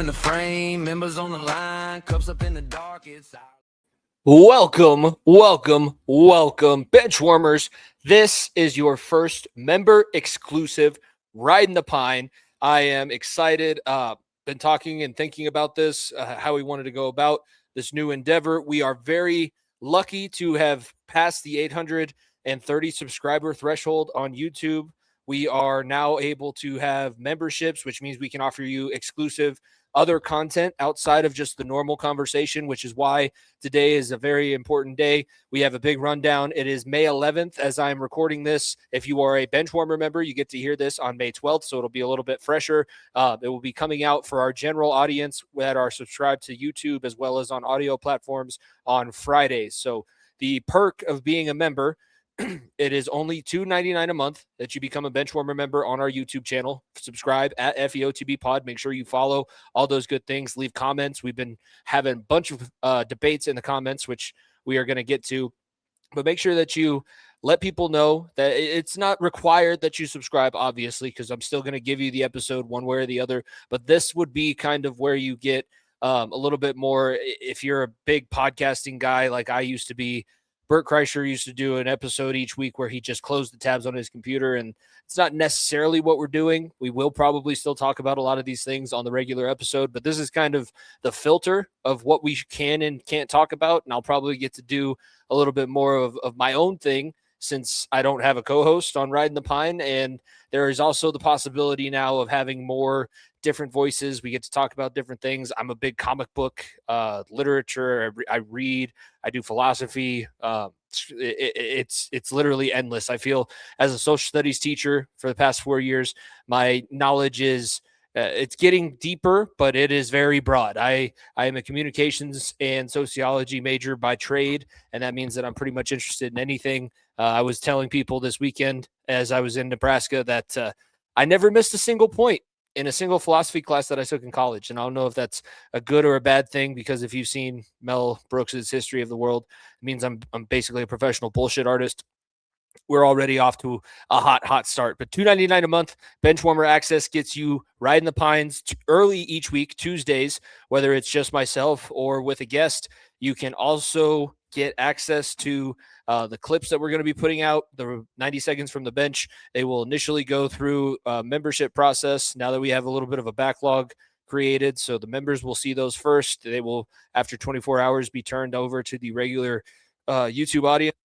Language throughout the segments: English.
in the frame, members on the line, cups up in the dark. It's Welcome, bench warmers. This is your first member exclusive Ridin the Pine. I am excited. Been talking and thinking about this, how we wanted to go about this new endeavor. We are very lucky to have passed the 830 subscriber threshold on YouTube. We are now able to have memberships, which means we can offer you exclusive other content outside of just the normal conversation, which is why today is a very important day. We have a big rundown. It is May 11th as I'm recording this. If you are a Benchwarmer member, you get to hear this on May 12th, so it'll be a little bit fresher. It will be coming out for our general audience that are subscribed to YouTube as well as on audio platforms on Fridays. So the perk of being a member, it is only $2.99 a month that you become a Benchwarmer member on our YouTube channel. Subscribe at FEOTB Pod. Make sure you follow all those good things. Leave comments. We've been having a bunch of debates in the comments, which we are going to get to. But make sure that you let people know that it's not required that you subscribe, obviously, because I'm still going to give you the episode one way or the other. But this would be kind of where you get a little bit more. If you're a big podcasting guy like I used to be, Bert Kreischer used to do an episode each week where he just closed the tabs on his computer, and it's not necessarily what we're doing. We will probably still talk about a lot of these things on the regular episode, but this is kind of the filter of what we can and can't talk about, and I'll probably get to do a little bit more of my own thing since I don't have a co-host on Ridin the Pine, and there is also the possibility now of having more different voices. We get to talk about different things. I'm a big comic book literature. I read. I do philosophy. It's literally endless. I feel as a social studies teacher for the past 4 years, my knowledge is it's getting deeper, but it is very broad. I am a communications and sociology major by trade, and that means that I'm pretty much interested in anything. I was telling people this weekend as I was in Nebraska that I never missed a single point in a single philosophy class that I took in college. And I don't know if that's a good or a bad thing, because if you've seen Mel Brooks's History of the World, it means I'm basically a professional bullshit artist. We're already off to a hot start. But $2.99 a month, Benchwarmer access gets you Ridin the Pines early each week, Tuesdays, whether it's just myself or with a guest. You can also get access to the clips that we're going to be putting out, the 90 seconds from the bench. They will initially go through a membership process now that we have a little bit of a backlog created. So the members will see those first. They will, after 24 hours, be turned over to the regular YouTube audience.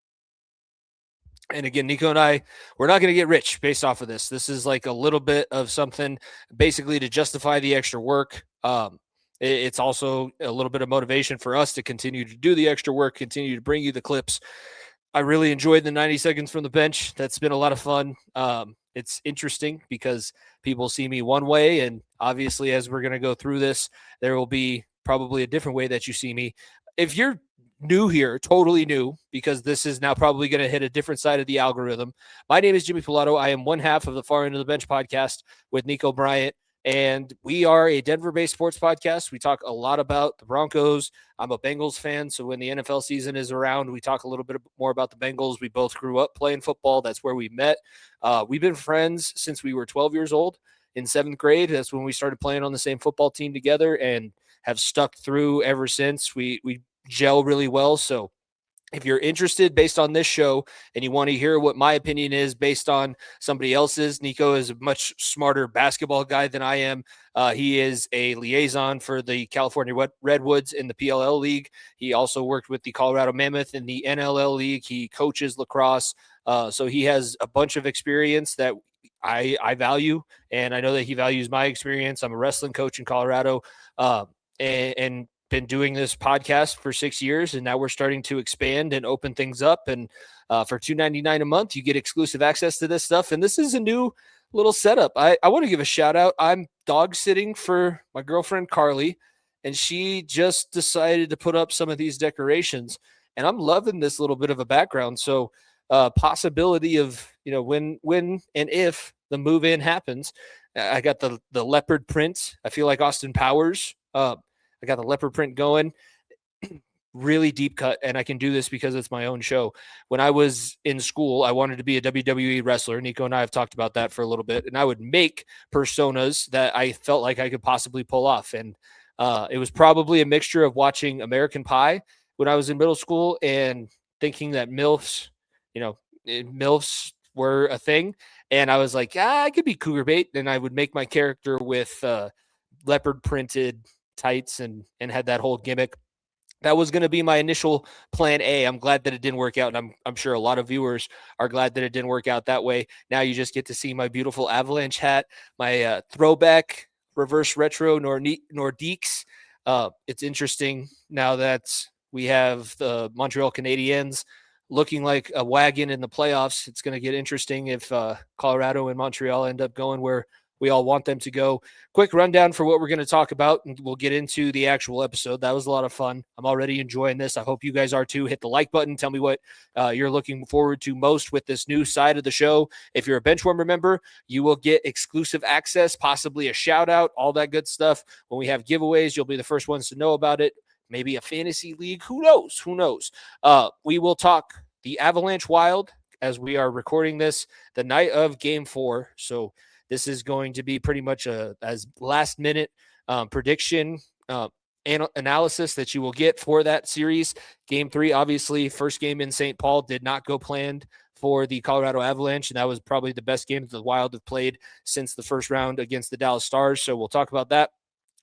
And again, Nico and I, we're not going to get rich based off of this. This is like a little bit of something basically to justify the extra work. It's also a little bit of motivation for us to continue to do the extra work, continue to bring you the clips. I really enjoyed the 90 seconds from the bench. That's been a lot of fun. It's interesting because people see me one way, and obviously as we're going to go through this, there will be probably a different way that you see me. If you're new here, totally new, because this is now probably going to hit a different side of the algorithm. My name is Jimmy Pilato. I am one half of the Far End of the Bench podcast with Nico Bryant, and we are a Denver-based sports podcast. We talk a lot about the Broncos. I'm a Bengals fan, so when the NFL season is around, we talk a little bit more about the Bengals. We both grew up playing football. That's where we met. We've been friends since we were 12 years old. In 7th grade, that's when we started playing on the same football team together and have stuck through ever since. We gel really well. So if you're interested based on this show and you want to hear what my opinion is based on somebody else's, Nico is a much smarter basketball guy than I am. He is a liaison for the California Redwoods in the PLL League. He also worked with the Colorado Mammoth in the NLL League. He coaches lacrosse. So he has a bunch of experience that I value, and I know that he values my experience. I'm a wrestling coach in Colorado, and been doing this podcast for 6 years, and now we're starting to expand and open things up. And for $2.99 a month, you get exclusive access to this stuff. And this is a new little setup. I want to give a shout out. I'm dog sitting for my girlfriend, Carly, and she just decided to put up some of these decorations, and I'm loving this little bit of a background. So possibility of, when and if the move in happens, I got the leopard print. I feel like Austin Powers. I got the leopard print going. really deep cut, and I can do this because it's my own show. When I was in school, I wanted to be a WWE wrestler. Nico and I have talked about that for a little bit, and I would make personas that I felt like I could possibly pull off. And it was probably a mixture of watching American Pie when I was in middle school and thinking that MILFs were a thing. And I was like, I could be cougar bait. And I would make my character with leopard printed tights and had that whole gimmick. That was going to be my initial plan A. I'm glad that it didn't work out, and I'm sure a lot of viewers are glad that it didn't work out that way. Now you just get to see my beautiful Avalanche hat, my throwback reverse retro Nordiques. It's interesting now that we have the Montreal Canadiens looking like a wagon in the playoffs. It's going to get interesting if Colorado and Montreal end up going where we all want them to go. Quick rundown for what we're going to talk about, and we'll get into the actual episode. That was a lot of fun. I'm already enjoying this. I hope you guys are too. Hit the like button. Tell me what you're looking forward to most with this new side of the show. If you're a Benchwarmer member, you will get exclusive access, possibly a shout out, all that good stuff. When we have giveaways, you'll be the first ones to know about it. Maybe a fantasy league. Who knows? Who knows? We will talk the Avalanche Wild as we are recording this the night of Game 4. So this is going to be pretty much as last-minute prediction analysis that you will get for that series. Game 3, obviously, first game in St. Paul did not go planned for the Colorado Avalanche, and that was probably the best game the Wild have played since the first round against the Dallas Stars. So we'll talk about that.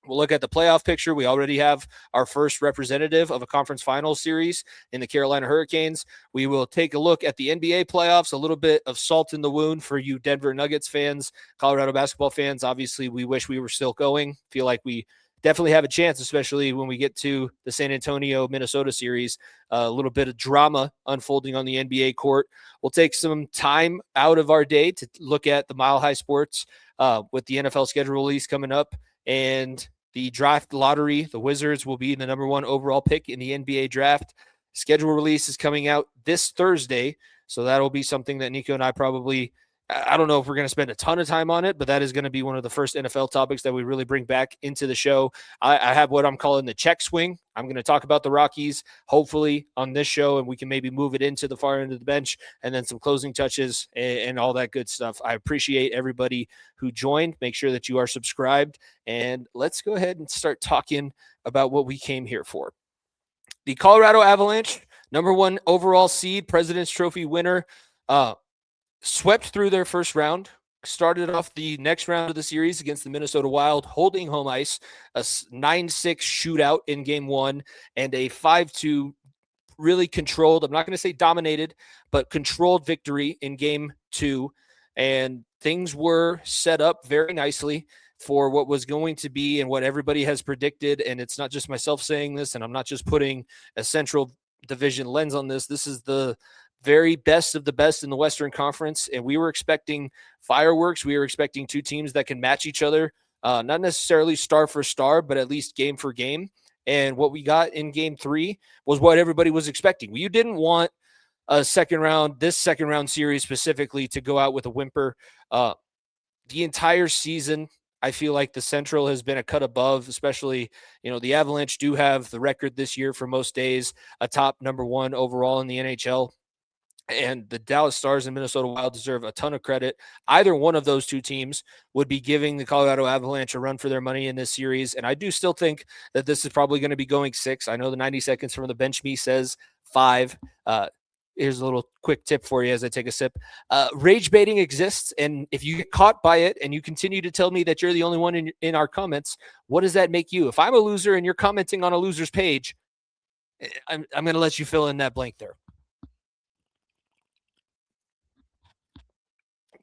We'll look at the playoff picture. We already have our first representative of a conference finals series in the Carolina Hurricanes. We will take a look at the NBA playoffs, a little bit of salt in the wound for you Denver Nuggets fans, Colorado basketball fans. Obviously, we wish we were still going. Feel like we definitely have a chance, especially when we get to the San Antonio, Minnesota series. A little bit of drama unfolding on the NBA court. We'll take some time out of our day to look at the Mile High Sports with the NFL schedule release coming up. And the draft lottery, the Wizards will be the number 1 overall pick in the NBA draft. Schedule release is coming out this Thursday, so that'll be something that Nico and I probably, I don't know if we're going to spend a ton of time on it, but that is going to be one of the first NFL topics that we really bring back into the show. I have what I'm calling the check swing. I'm going to talk about the Rockies, hopefully, on this show, and we can maybe move it into the far end of the bench, and then some closing touches and all that good stuff. I appreciate everybody who joined. Make sure that you are subscribed, and let's go ahead and start talking about what we came here for. The Colorado Avalanche, number 1 overall seed, President's Trophy winner, swept through their first round, started off the next round of the series against the Minnesota Wild, holding home ice, a 9-6 shootout in Game 1, and a 5-2 really controlled, I'm not going to say dominated, but controlled victory in Game 2. And things were set up very nicely for what was going to be and what everybody has predicted. And it's not just myself saying this, and I'm not just putting a Central Division lens on this. This is the very best of the best in the Western Conference, and we were expecting fireworks. We were expecting 2 teams that can match each other, not necessarily star for star, but at least game for game. And what we got in Game 3 was what everybody was expecting. You didn't want this second round series specifically to go out with a whimper. The entire season, I feel like the Central has been a cut above, especially, the Avalanche do have the record this year for most days, a top number 1 overall in the NHL. And the Dallas Stars and Minnesota Wild deserve a ton of credit. Either one of those 2 teams would be giving the Colorado Avalanche a run for their money in this series. And I do still think that this is probably going to be going 6. I know the 90 seconds from the bench me says 5. Here's a little quick tip for you as I take a sip. Rage baiting exists. And if you get caught by it and you continue to tell me that you're the only one in our comments, what does that make you? If I'm a loser and you're commenting on a loser's page, I'm going to let you fill in that blank there.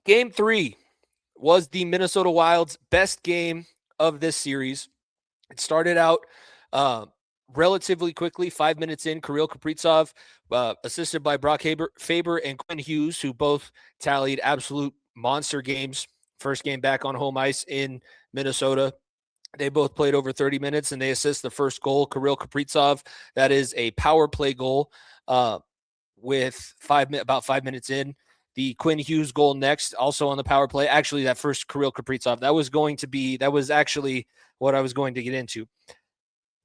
Game 3 was the Minnesota Wild's best game of this series. It started out relatively quickly, 5 minutes in. Kirill Kaprizov, assisted by Brock Faber and Quinn Hughes, who both tallied absolute monster games. First game back on home ice in Minnesota. They both played over 30 minutes, and they assist the first goal. Kirill Kaprizov, that is a power play goal with about 5 minutes in. The Quinn Hughes goal next, also on the power play. Actually, that first Kirill Kaprizov, that was actually what I was going to get into.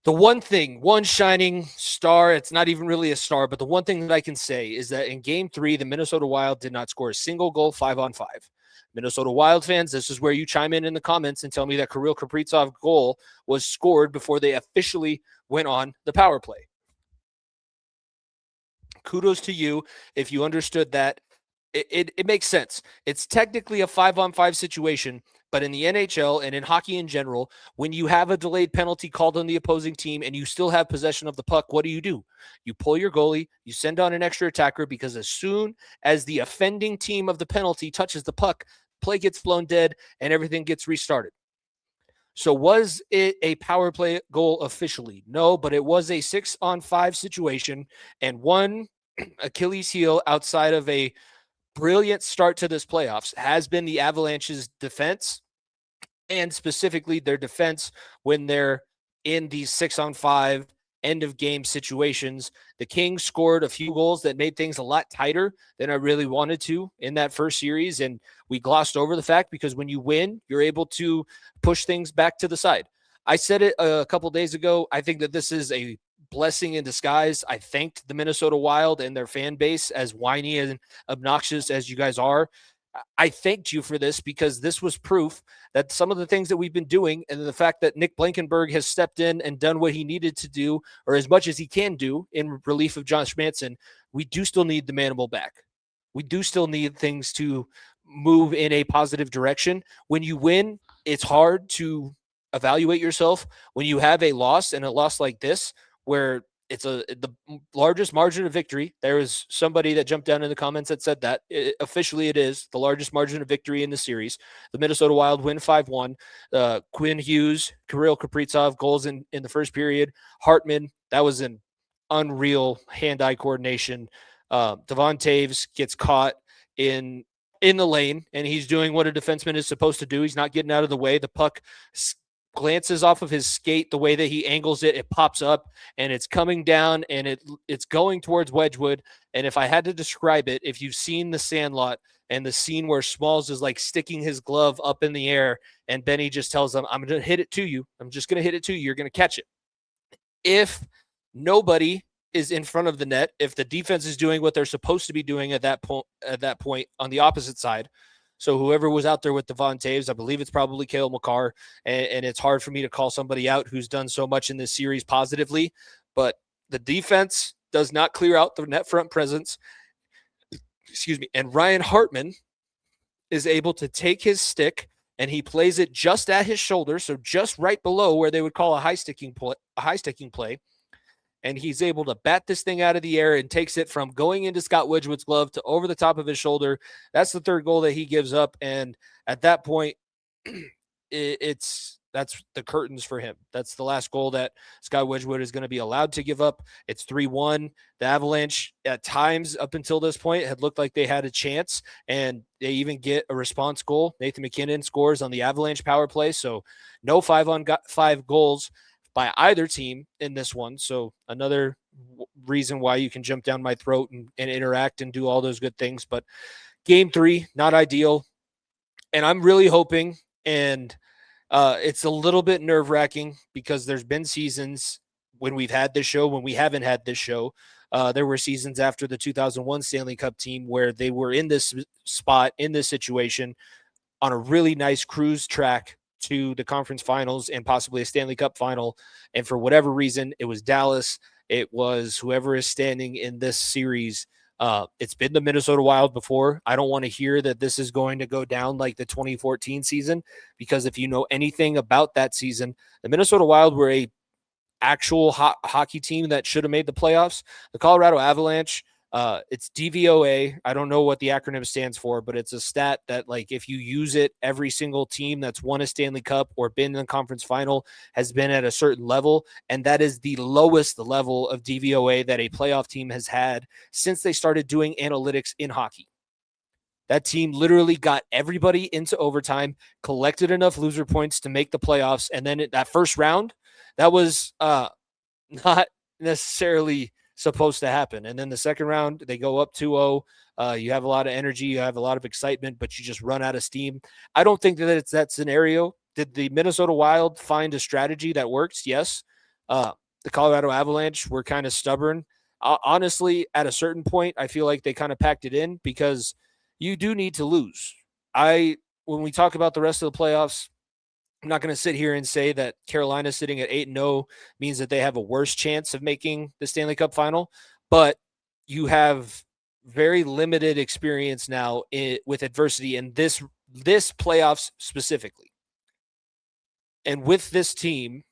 The one shining star, it's not even really a star, but the one thing that I can say is that in game 3, the Minnesota Wild did not score a single goal 5-on-5. Minnesota Wild fans, this is where you chime in the comments and tell me that Kirill Kaprizov goal was scored before they officially went on the power play. Kudos to you if you understood that. It makes sense. It's technically a 5-on-5 situation, but in the NHL and in hockey in general, when you have a delayed penalty called on the opposing team and you still have possession of the puck, what do? You pull your goalie, you send on an extra attacker, because as soon as the offending team of the penalty touches the puck, play gets blown dead and everything gets restarted. So was it a power play goal officially? No, but it was a 6-on-5 situation, and one Achilles heel outside of a brilliant start to this playoffs has been the Avalanche's defense, and specifically their defense when they're in these 6-on-5 end of game situations. The Kings scored a few goals that made things a lot tighter than I really wanted to in that first series, and we glossed over the fact because when you win, you're able to push things back to the side. I said it a couple days ago. I think that this is a blessing in disguise. I thanked the Minnesota Wild and their fan base, as whiny and obnoxious as you guys are. I thanked you for this because this was proof that some of the things that we've been doing, and the fact that Nick Blankenberg has stepped in and done what he needed to do, or as much as he can do in relief of John Schmanson, we do still need the Manimal back. We do still need things to move in a positive direction. When you win, it's hard to evaluate yourself. When you have a loss, and a loss like this, where it's the largest margin of victory. There was somebody that jumped down in the comments that said that. Officially, it is the largest margin of victory in the series. The Minnesota Wild win 5-1. Quinn Hughes, Kirill Kaprizov goals in the first period. Hartman, that was an unreal hand-eye coordination. Devon Taves gets caught in the lane, and he's doing what a defenseman is supposed to do. He's not getting out of the way. The puck glances off of his skate. The way that he angles it, it pops up and it's coming down, and it's going towards Wedgwood. And if I had to describe it, if you've seen The Sandlot and the scene where Smalls is like sticking his glove up in the air and Benny just tells him, I'm going to hit it to you. I'm just going to hit it to you. You're going to catch it. If nobody is in front of the net, if the defense is doing what they're supposed to be doing at that point on the opposite side, so whoever was out there with Devon Taves, I believe it's probably Cale Makar, and it's hard for me to call somebody out who's done so much in this series positively, but the defense does not clear out the net front presence. Excuse me. And Ryan Hartman is able to take his stick and he plays it just at his shoulder, so just right below where they would call a high sticking play. And he's able to bat this thing out of the air and takes it from going into Scott Wedgwood's glove to over the top of his shoulder. That's the third goal that he gives up. And at that point, that's the curtains for him. That's the last goal that Scott Wedgwood is going to be allowed to give up. It's 3-1. The Avalanche, at times up until this point, had looked like they had a chance, and they even get a response goal. Nathan McKinnon scores on the Avalanche power play. So no 5-on-5 goals by either team in this one. So another reason why you can jump down my throat and interact and do all those good things. But game 3, not ideal. And I'm really hoping, and it's a little bit nerve-wracking because there's been seasons when we've had this show, when we haven't had this show. There were seasons after the 2001 Stanley Cup team where they were in this spot, in this situation, on a really nice cruise track to the conference finals and possibly a Stanley Cup final. And for whatever reason, it was Dallas. It was whoever is standing in this series. It's been the Minnesota Wild before. I don't want to hear that this is going to go down like the 2014 season, because if you know anything about that season, the Minnesota Wild were a actual hockey team that should have made the playoffs. The Colorado Avalanche, it's DVOA. I don't know what the acronym stands for, but it's a stat that, like, if you use it, every single team that's won a Stanley Cup or been in the conference final has been at a certain level. And that is the lowest level of DVOA that a playoff team has had since they started doing analytics in hockey. That team literally got everybody into overtime, collected enough loser points to make the playoffs. And then that first round, that was not necessarily supposed to happen. And then the second round, they go up 2-0. You have a lot of energy, you have a lot of excitement, but you just run out of steam. I don't think that it's that scenario. Did the Minnesota Wild find a strategy that works? Yes. The Colorado Avalanche were kind of stubborn. Honestly, at a certain point, I feel like they kind of packed it in because you do need to lose. When we talk about the rest of the playoffs, I'm not going to sit here and say that Carolina sitting at 8-0 means that they have a worse chance of making the Stanley Cup final, but you have very limited experience now with adversity in this playoffs specifically. And with this team,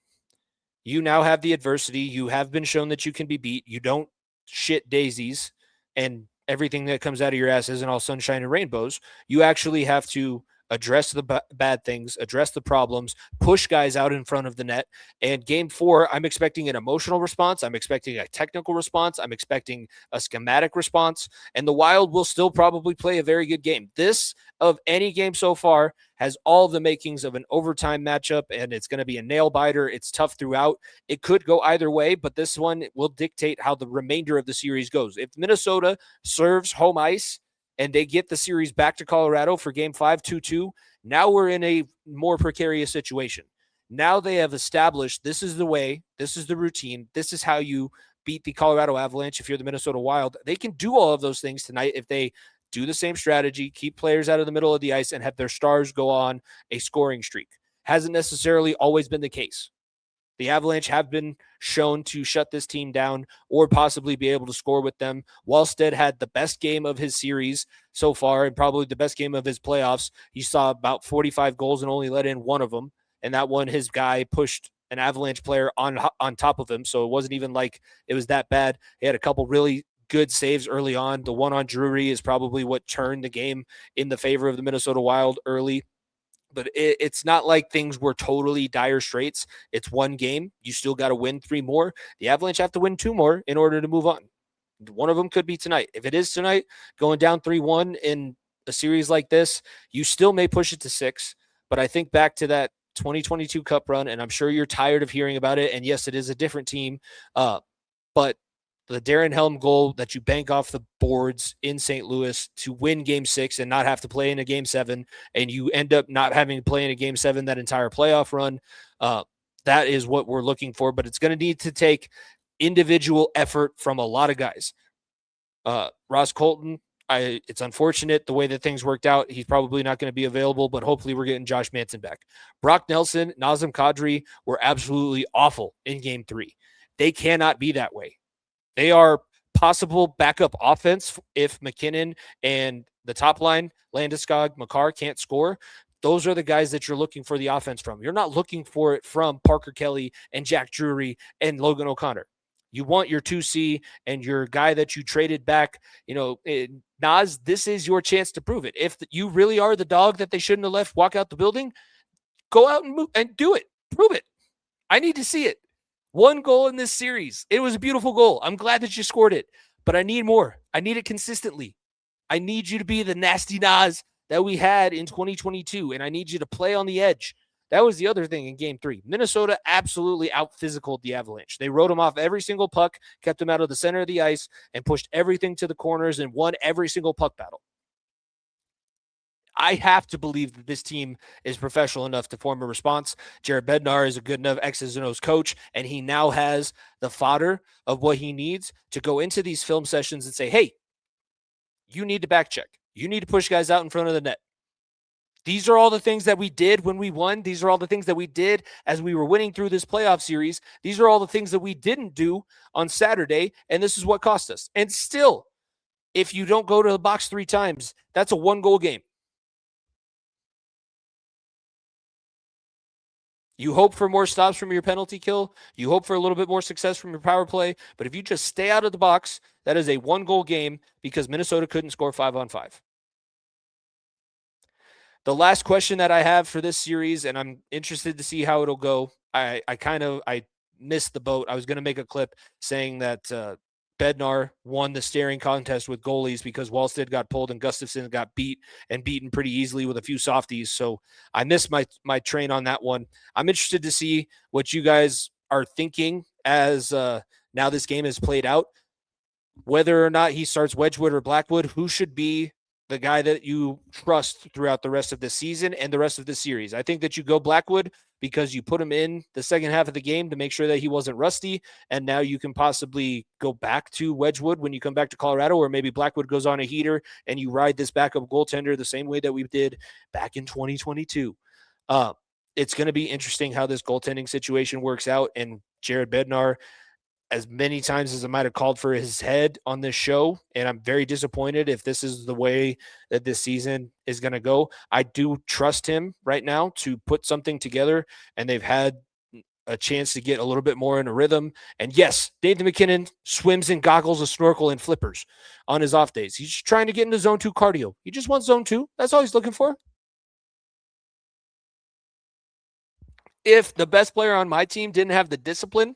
you now have the adversity. You have been shown that you can be beat. You don't shit daisies and everything that comes out of your ass isn't all sunshine and rainbows. You actually have to address the bad things, address the problems, push guys out in front of the net. And game 4, I'm expecting an emotional response. I'm expecting a technical response. I'm expecting a schematic response. And the Wild will still probably play a very good game. This, of any game so far, has all the makings of an overtime matchup, and it's going to be a nail biter. It's tough throughout. It could go either way, but this one will dictate how the remainder of the series goes. If Minnesota serves home ice and they get the series back to Colorado for game 5, 2-2, now we're in a more precarious situation. Now they have established this is the way, this is the routine, this is how you beat the Colorado Avalanche if you're the Minnesota Wild. They can do all of those things tonight if they do the same strategy, keep players out of the middle of the ice, and have their stars go on a scoring streak. Hasn't necessarily always been the case. The Avalanche have been shown to shut this team down or possibly be able to score with them. Wallstead had the best game of his series so far and probably the best game of his playoffs. He saw about 45 goals and only let in one of them, and that one his guy pushed an Avalanche player on top of him, so it wasn't even like it was that bad. He had a couple really good saves early on. The one on Drury is probably what turned the game in the favor of the Minnesota Wild early. But it's not like things were totally dire straits. It's one game. You still got to win 3 more. The Avalanche have to win 2 more in order to move on. One of them could be tonight. If it is tonight, going down 3-1 in a series like this, you still may push it to 6. But I think back to that 2022 Cup run, and I'm sure you're tired of hearing about it. And yes, it is a different team. But the Darren Helm goal that you bank off the boards in St. Louis to win game 6 and not have to play in a game 7, and you end up not having to play in a game 7 that entire playoff run, that is what we're looking for. But it's going to need to take individual effort from a lot of guys. Ross Colton, it's unfortunate the way that things worked out. He's probably not going to be available, but hopefully we're getting Josh Manson back. Brock Nelson, Nazem Kadri were absolutely awful in game 3. They cannot be that way. They are possible backup offense if McKinnon and the top line, Landeskog, Makar, can't score. Those are the guys that you're looking for the offense from. You're not looking for it from Parker Kelly and Jack Drury and Logan O'Connor. You want your 2C and your guy that you traded back. Naz, this is your chance to prove it. If you really are the dog that they shouldn't have left walk out the building, go out and move and do it. Prove it. I need to see it. 1 goal in this series. It was a beautiful goal. I'm glad that you scored it, but I need more. I need it consistently. I need you to be the nasty Nas that we had in 2022, and I need you to play on the edge. That was the other thing in game 3. Minnesota absolutely out-physicaled the Avalanche. They rode them off every single puck, kept them out of the center of the ice, and pushed everything to the corners and won every single puck battle. I have to believe that this team is professional enough to form a response. Jared Bednar is a good enough X's and O's coach, and he now has the fodder of what he needs to go into these film sessions and say, hey, you need to back check. You need to push guys out in front of the net. These are all the things that we did when we won. These are all the things that we did as we were winning through this playoff series. These are all the things that we didn't do on Saturday, and this is what cost us. And still, if you don't go to the box 3 times, that's a 1-goal game. You hope for more stops from your penalty kill. You hope for a little bit more success from your power play. But if you just stay out of the box, that is a 1-goal game because Minnesota couldn't score 5-on-5. The last question that I have for this series, and I'm interested to see how it'll go. I missed the boat. I was going to make a clip saying that Bednar won the staring contest with goalies because Wallstead got pulled and Gustafsson got beaten pretty easily with a few softies. So I missed my train on that one. I'm interested to see what you guys are thinking as now this game is played out. Whether or not he starts Wedgwood or Blackwood, who should be the guy that you trust throughout the rest of the season and the rest of the series. I think that you go Blackwood because you put him in the second half of the game to make sure that he wasn't rusty. And now you can possibly go back to Wedgwood when you come back to Colorado, or maybe Blackwood goes on a heater and you ride this backup goaltender the same way that we did back in 2022. It's going to be interesting how this goaltending situation works out. And Jared Bednar, as many times as I might have called for his head on this show, and I'm very disappointed if this is the way that this season is going to go. I do trust him right now to put something together, and they've had a chance to get a little bit more in a rhythm. And yes, Nathan McKinnon swims in goggles, a snorkel, and flippers on his off days. He's just trying to get into zone 2 cardio. He just wants zone 2. That's all he's looking for. If the best player on my team didn't have the discipline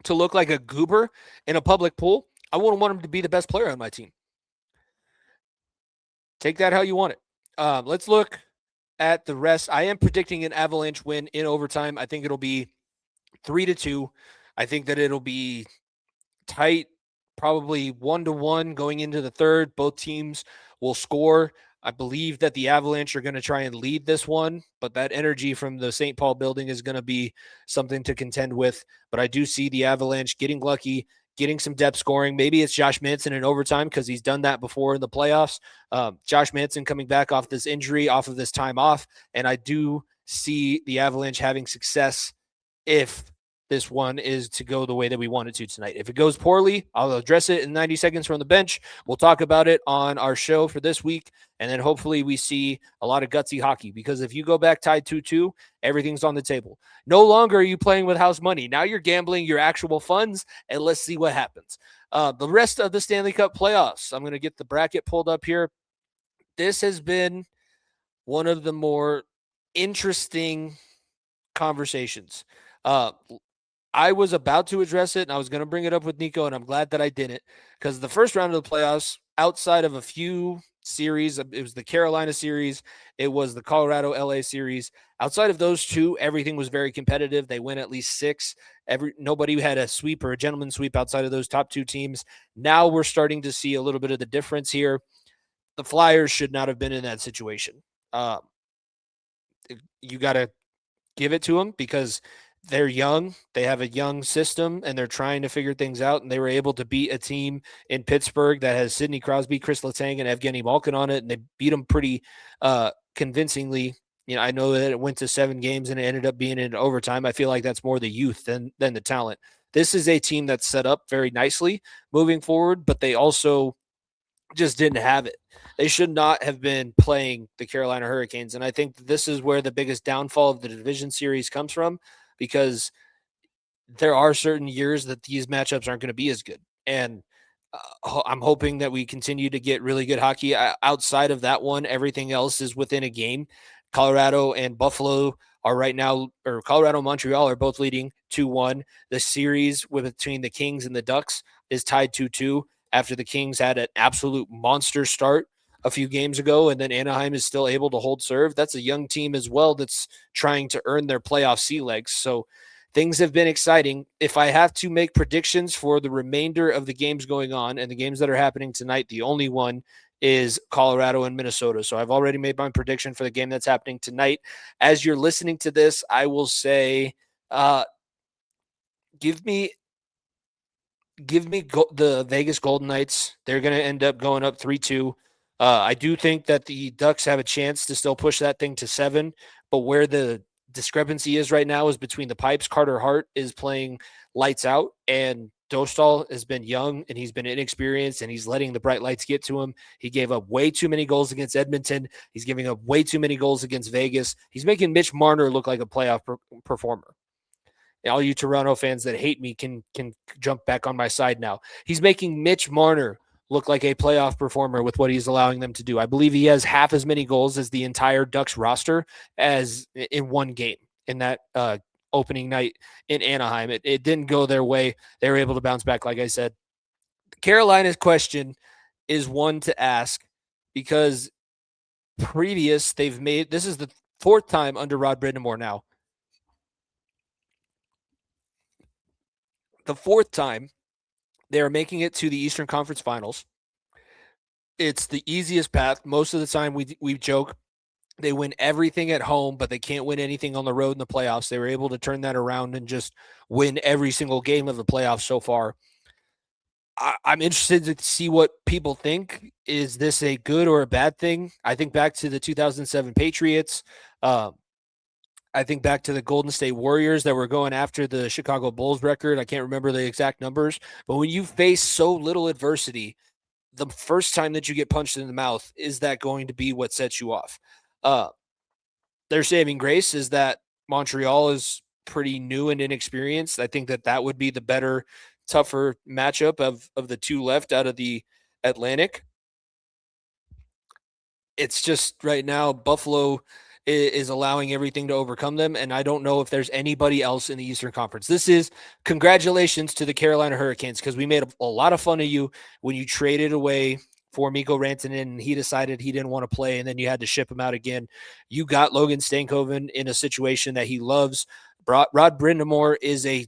to look like a goober in a public pool, I wouldn't want him to be the best player on my team. Take that how you want it. Let's look at the rest. I am predicting an Avalanche win in overtime. I think it'll be 3-2. I think that it'll be tight, probably 1-1 going into the third. Both teams will score. I believe that the Avalanche are going to try and lead this one, but that energy from the St. Paul building is going to be something to contend with. But I do see the Avalanche getting lucky, getting some depth scoring. Maybe it's Josh Manson in overtime because he's done that before in the playoffs. Josh Manson coming back off this injury, off of this time off. And I do see the Avalanche having success if this one is to go the way that we want it to tonight. If it goes poorly, I'll address it in 90 seconds from the bench. We'll talk about it on our show for this week. And then hopefully we see a lot of gutsy hockey, because if you go back tied 2-2, everything's on the table. No longer are you playing with house money. Now you're gambling your actual funds, and let's see what happens. The rest of the Stanley Cup playoffs, I'm going to get the bracket pulled up here. This has been one of the more interesting conversations. I was about to address it, and I was going to bring it up with Nico, and I'm glad that I didn't, because the first round of the playoffs, outside of a few series, it was the Carolina series, it was the Colorado-LA series. Outside of those two, everything was very competitive. They win at least 6. Nobody had a sweep or a gentleman sweep outside of those top 2 teams. Now we're starting to see a little bit of the difference here. The Flyers should not have been in that situation. You got to give it to them because they're young. They have a young system, and they're trying to figure things out. And they were able to beat a team in Pittsburgh that has Sidney Crosby, Chris Letang, and Evgeny Malkin on it, and they beat them pretty convincingly. You know, I know that it went to 7 games and it ended up being in overtime. I feel like that's more the youth than the talent. This is a team that's set up very nicely moving forward, but they also just didn't have it. They should not have been playing the Carolina Hurricanes. And I think this is where the biggest downfall of the division series comes from, because there are certain years that these matchups aren't going to be as good. And I'm hoping that we continue to get really good hockey. Outside of that one, everything else is within a game. Colorado and Buffalo are right now, or Colorado and Montreal are both leading 2-1. The series between the Kings and the Ducks is tied 2-2 after the Kings had an absolute monster start a few games ago, and then Anaheim is still able to hold serve. That's a young team as well that's trying to earn their playoff sea legs. So things have been exciting. If I have to make predictions for the remainder of the games going on and the games that are happening tonight, the only one is Colorado and Minnesota. So I've already made my prediction for the game that's happening tonight. As you're listening to this, I will say, give me the Vegas Golden Knights. They're going to end up going up 3-2. I do think that the Ducks have a chance to still push that thing to 7, but where the discrepancy is right now is between the pipes. Carter Hart is playing lights out, and Dostal has been young and he's been inexperienced, and he's letting the bright lights get to him. He gave up way too many goals against Edmonton. He's giving up way too many goals against Vegas. He's making Mitch Marner look like a playoff performer. All you Toronto fans that hate me can jump back on my side now. He's making Mitch Marner look like a playoff performer with what he's allowing them to do. I believe he has half as many goals as the entire Ducks roster as in one game in that opening night in Anaheim. It didn't go their way. They were able to bounce back, like I said. Carolina's question is one to ask, because this is the 4th time under Rod Brindamore now. The 4th time they are making it to the Eastern Conference Finals. It's the easiest path. Most of the time we joke they win everything at home, but they can't win anything on the road in the playoffs. They were able to turn that around and just win every single game of the playoffs so far. I'm interested to see what people think. Is this a good or a bad thing? I think back to the 2007 Patriots. Uh, I think back to the Golden State Warriors that were going after the Chicago Bulls record. I can't remember the exact numbers, but when you face so little adversity, the first time that you get punched in the mouth, is that going to be what sets you off? Uh, their saving grace is that Montreal is pretty new and inexperienced. I think that would be the better, tougher matchup of the two left out of the Atlantic. It's just right now Buffalo is allowing everything to overcome them, and I don't know if there's anybody else in the Eastern Conference. This is congratulations to the Carolina Hurricanes, because we made a lot of fun of you when you traded away for Mikko Rantanen and he decided he didn't want to play, and then you had to ship him out again. You got Logan Stankoven in a situation that he loves. Rod Brindamore is a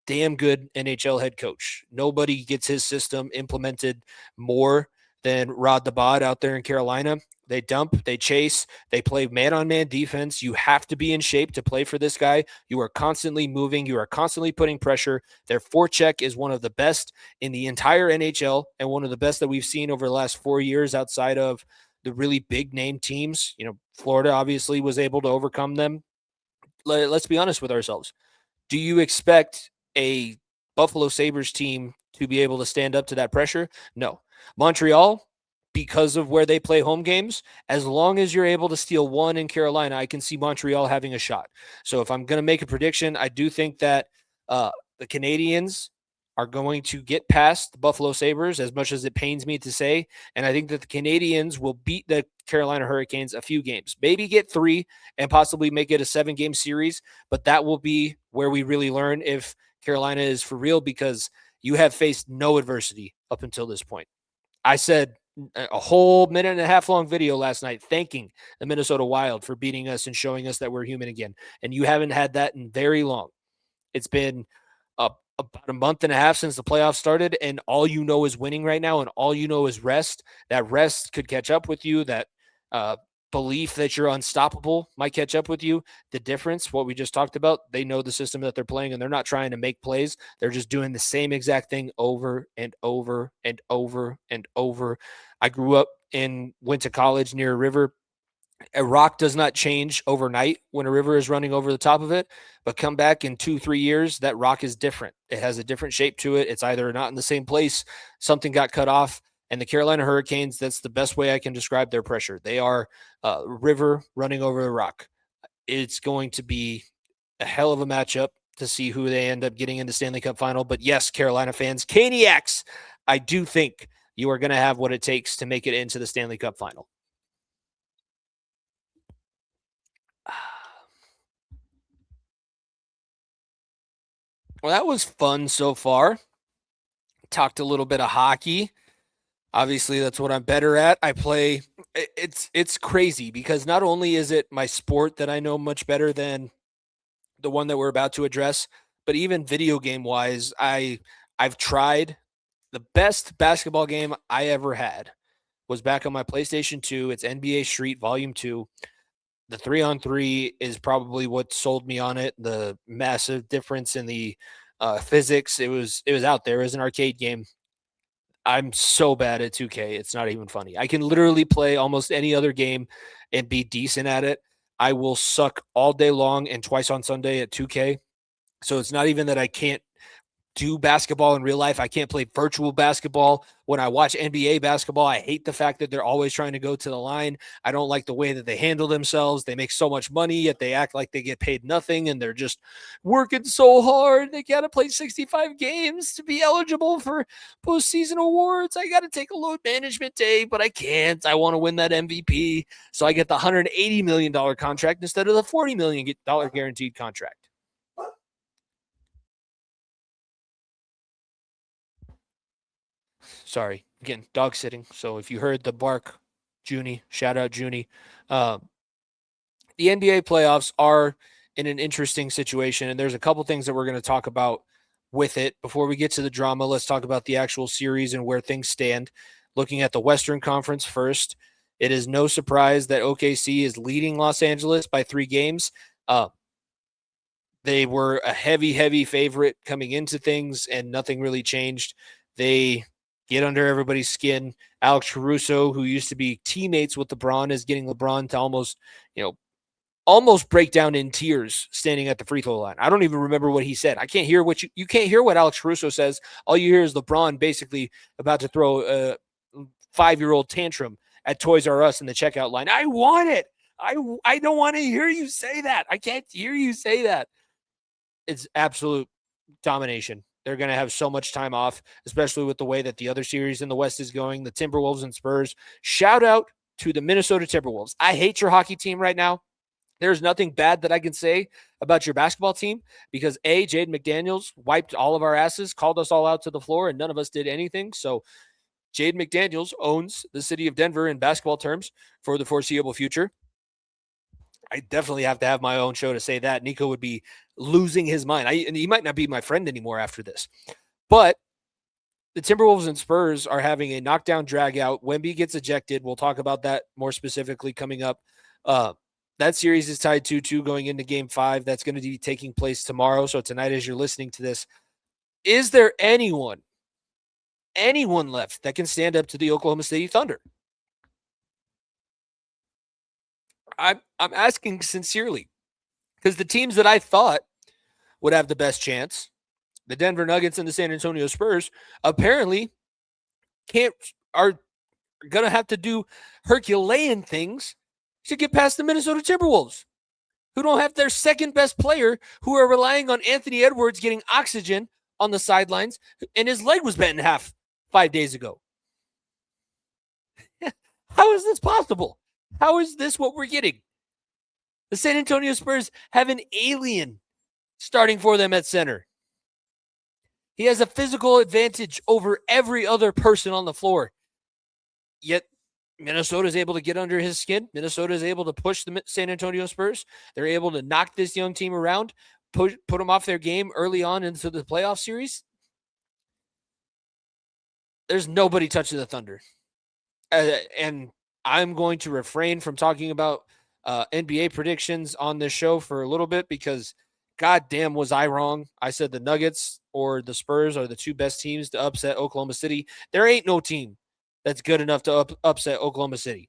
damn good NHL head coach. Nobody gets his system implemented more than Rod the Bod out there in Carolina. They dump, they chase, they play man-on-man defense. You have to be in shape to play for this guy. You are constantly moving. You are constantly putting pressure. Their forecheck is one of the best in the entire NHL and one of the best that we've seen over the last 4 years outside of the really big-name teams. You know, Florida obviously was able to overcome them. Let's be honest with ourselves. Do you expect a Buffalo Sabres team to be able to stand up to that pressure? No. Montreal, because of where they play home games, as long as you're able to steal one in Carolina, I can see Montreal having a shot. So if I'm going to make a prediction, I do think that the Canadiens are going to get past the Buffalo Sabres, as much as it pains me to say. And I think that the Canadiens will beat the Carolina Hurricanes a few games, maybe get 3 and possibly make it a 7-game series. But that will be where we really learn if Carolina is for real, because you have faced no adversity up until this point. I said a whole minute and a half long video last night thanking the Minnesota Wild for beating us and showing us that we're human again. And you haven't had that in very long. It's been about a month and a half since the playoffs started, and all you know is winning right now, and all you know is rest. That rest could catch up with you. That belief that you're unstoppable might catch up with you. The difference, what we just talked about, they know the system that they're playing, and they're not trying to make plays. They're just doing the same exact thing over and over and over and over. I grew up and went to college near a river. A rock does not change overnight when a river is running over the top of it, but come back in 2-3 years, that rock is different. It has a different shape to it. It's either not in the same place, something got cut off. And the Carolina Hurricanes, that's the best way I can describe their pressure. They are a river running over a rock. It's going to be a hell of a matchup to see who they end up getting in the Stanley Cup final. But yes, Carolina fans, Caniacs, I do think you are going to have what it takes to make it into the Stanley Cup final. Well, that was fun so far. Talked a little bit of hockey. Obviously, that's what I'm better at. I play. It's crazy because not only is it my sport that I know much better than the one that we're about to address, but even video game wise, I've tried. The best basketball game I ever had was back on my PlayStation 2. It's NBA Street Volume 2. The 3-on-3 is probably what sold me on it. The massive difference in the physics. It was out there. It was an arcade game. I'm so bad at 2K. It's not even funny. I can literally play almost any other game and be decent at it. I will suck all day long and twice on Sunday at 2K. So it's not even that I can't do basketball in real life. I can't play virtual basketball. When I watch NBA basketball, I hate the fact that they're always trying to go to the line. I don't like the way that they handle themselves. They make so much money, yet they act like they get paid nothing, and they're just working so hard. They got to play 65 games to be eligible for postseason awards. I got to take a load management day, but I can't. I want to win that MVP. So I get the $180 million contract instead of the $40 million guaranteed contract. Sorry, again, dog sitting. So if you heard the bark, Junie, shout out Junie. The NBA playoffs are in an interesting situation, and there's a couple things that we're going to talk about with it. Before we get to the drama, let's talk about the actual series and where things stand. Looking at the Western Conference first, it is no surprise that OKC is leading Los Angeles by 3 games. They were a heavy favorite coming into things, and nothing really changed. They get under everybody's skin. Alex Caruso, who used to be teammates with LeBron, is getting LeBron to almost break down in tears standing at the free throw line. I don't even remember what he said. I can't hear what you can't hear what Alex Caruso says. All you hear is LeBron basically about to throw a 5-year-old tantrum at Toys R Us in the checkout line. I want it. I don't want to hear you say that. I can't hear you say that. It's absolute domination. They're going to have so much time off, especially with the way that the other series in the West is going, the Timberwolves and Spurs. Shout out to the Minnesota Timberwolves. I hate your hockey team right now. There's nothing bad that I can say about your basketball team because Jaden McDaniels wiped all of our asses, called us all out to the floor, and none of us did anything. So Jaden McDaniels owns the city of Denver in basketball terms for the foreseeable future. I definitely have to have my own show to say that. Nico would be losing his mind. And he might not be my friend anymore after this. But the Timberwolves and Spurs are having a knockdown drag out. Wemby gets ejected. We'll talk about that more specifically coming up. That series is tied 2-2 going into Game 5. That's going to be taking place tomorrow. So tonight, as you're listening to this, is there anyone left that can stand up to the Oklahoma City Thunder? I'm asking sincerely because the teams that I thought would have the best chance, the Denver Nuggets and the San Antonio Spurs, apparently are going to have to do Herculean things to get past the Minnesota Timberwolves, who don't have their second best player, who are relying on Anthony Edwards getting oxygen on the sidelines, and his leg was bent in half 5 days ago. How is this possible? How is this what we're getting? The San Antonio Spurs have an alien starting for them at center. He has a physical advantage over every other person on the floor. Yet Minnesota is able to get under his skin. Minnesota is able to push the San Antonio Spurs. They're able to knock this young team around, put them off their game early on into the playoff series. There's nobody touching the Thunder. And I'm going to refrain from talking about NBA predictions on this show for a little bit because goddamn was I wrong. I said the Nuggets or the Spurs are the two best teams to upset Oklahoma City. There ain't no team that's good enough to upset Oklahoma City.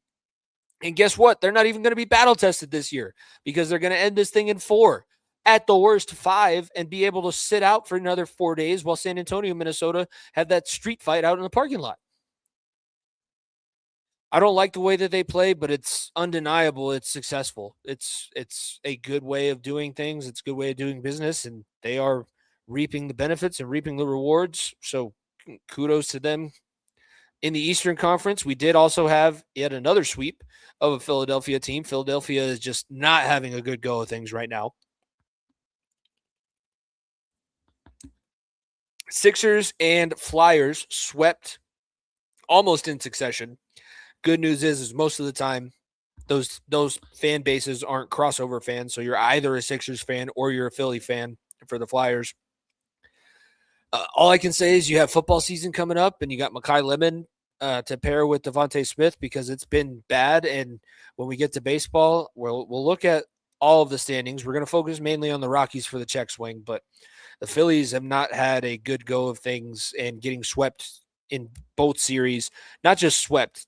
And guess what? They're not even going to be battle tested this year because they're going to end this thing in 4, at the worst 5, and be able to sit out for another 4 days while San Antonio, Minnesota have that street fight out in the parking lot. I don't like the way that they play, but it's undeniable. It's successful. It's a good way of doing things. It's a good way of doing business, and they are reaping the benefits and reaping the rewards. So kudos to them. In the Eastern Conference, we did also have yet another sweep of a Philadelphia team. Philadelphia is just not having a good go of things right now. Sixers and Flyers swept almost in succession. Good news is most of the time, those fan bases aren't crossover fans. So you're either a Sixers fan or you're a Philly fan for the Flyers. All I can say is you have football season coming up, and you got Mekhi Lemon to pair with Devontae Smith because it's been bad. And when we get to baseball, we'll look at all of the standings. We're going to focus mainly on the Rockies for the check swing, but the Phillies have not had a good go of things and getting swept in both series. Not just swept.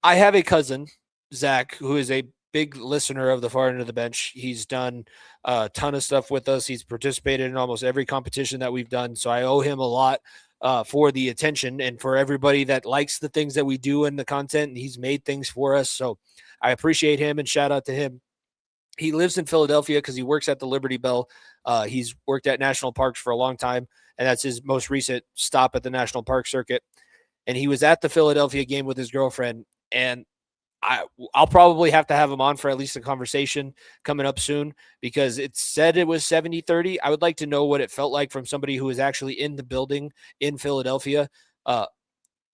I have a cousin, Zach, who is a big listener of the Far End of the Bench. He's done a ton of stuff with us. He's participated in almost every competition that we've done. So I owe him a lot for the attention and for everybody that likes the things that we do in the content. And he's made things for us. So I appreciate him and shout out to him. He lives in Philadelphia because he works at the Liberty Bell. He's worked at national parks for a long time, and that's his most recent stop at the national park circuit. And he was at the Philadelphia game with his girlfriend, and I'll probably have to have him on for at least a conversation coming up soon because it said it was 70-30. I would like to know what it felt like from somebody who was actually in the building in Philadelphia.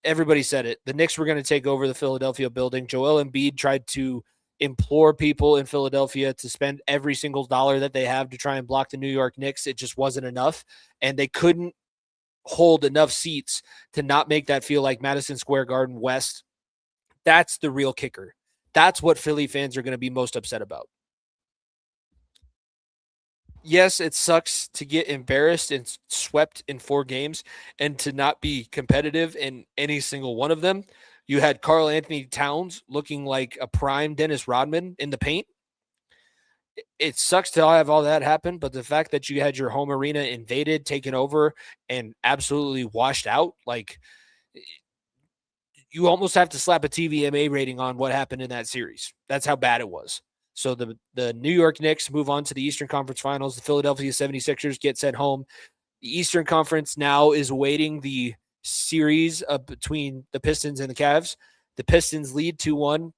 Everybody said it. The Knicks were going to take over the Philadelphia building. Joel Embiid tried to implore people in Philadelphia to spend every single dollar that they have to try and block the New York Knicks. It just wasn't enough, and they couldn't hold enough seats to not make that feel like Madison Square Garden West. That's the real kicker. That's what Philly fans are going to be most upset about. Yes, it sucks to get embarrassed and swept in 4 games and to not be competitive in any single one of them. You had Karl Anthony Towns looking like a prime Dennis Rodman in the paint. It sucks to have all that happen, but the fact that you had your home arena invaded, taken over, and absolutely washed out, like, you almost have to slap a TVMA rating on what happened in that series. That's how bad it was. So the New York Knicks move on to the Eastern Conference Finals. The Philadelphia 76ers get sent home. The Eastern Conference now is awaiting the series between the Pistons and the Cavs. The Pistons lead 2-1.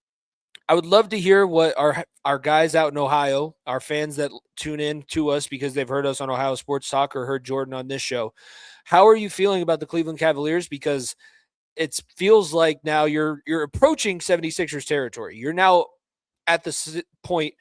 I would love to hear what our guys out in Ohio, our fans that tune in to us because they've heard us on Ohio Sports Talk or heard Jordan on this show. How are you feeling about the Cleveland Cavaliers? Because it feels like now you're approaching 76ers territory. You're now at the point,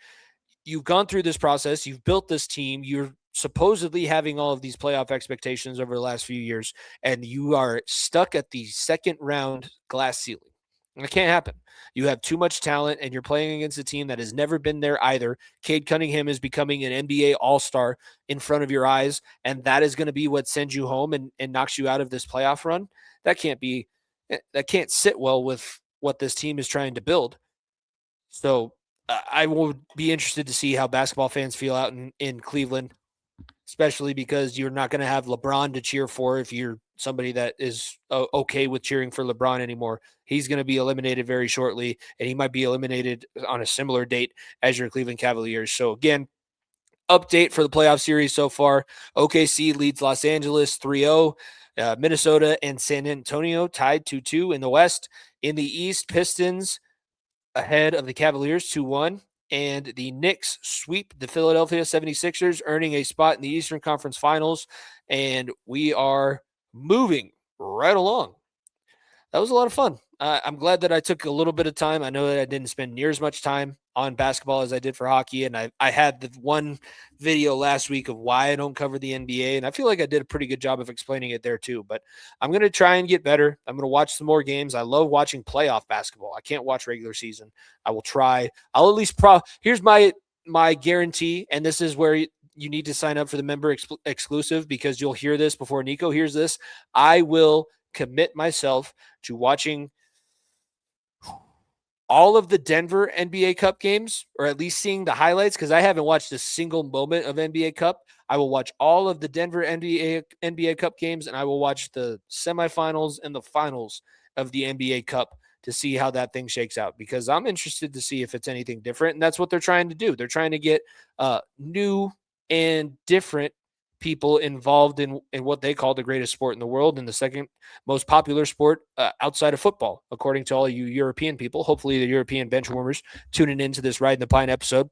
you've gone through this process, you've built this team, you're supposedly having all of these playoff expectations over the last few years, and you are stuck at the second round glass ceiling. It can't happen. You have too much talent, and you're playing against a team that has never been there either. Cade Cunningham is becoming an NBA all-star in front of your eyes, and that is going to be what sends you home and knocks you out of this playoff run. That can't sit well with what this team is trying to build. So I will be interested to see how basketball fans feel out in Cleveland, especially because you're not going to have LeBron to cheer for if you're somebody that is okay with cheering for LeBron anymore. He's going to be eliminated very shortly, and he might be eliminated on a similar date as your Cleveland Cavaliers. So again, update for the playoff series so far. OKC leads Los Angeles 3-0. Minnesota and San Antonio tied 2-2 in the West. In the East, Pistons ahead of the Cavaliers 2-1. And the Knicks sweep the Philadelphia 76ers, earning a spot in the Eastern Conference Finals. And we are moving right along. That was a lot of fun. I'm glad that I took a little bit of time. I know that I didn't spend near as much time on basketball as I did for hockey. And I had the one video last week of why I don't cover the NBA. And I feel like I did a pretty good job of explaining it there too. But I'm going to try and get better. I'm going to watch some more games. I love watching playoff basketball. I can't watch regular season. I will try. I'll at least here's my guarantee. And this is where you need to sign up for the member exclusive because you'll hear this before Nico hears this. I will commit myself to watching all of the Denver NBA Cup games, or at least seeing the highlights, because I haven't watched a single moment of NBA Cup. I will watch all of the Denver NBA Cup games, and I will watch the semifinals and the finals of the NBA Cup to see how that thing shakes out, because I'm interested to see if it's anything different, and that's what they're trying to do. They're trying to get new and different people involved in what they call the greatest sport in the world and the second most popular sport outside of football, according to all you European people. Hopefully the European bench warmers tuning into this Ridin the Pine episode.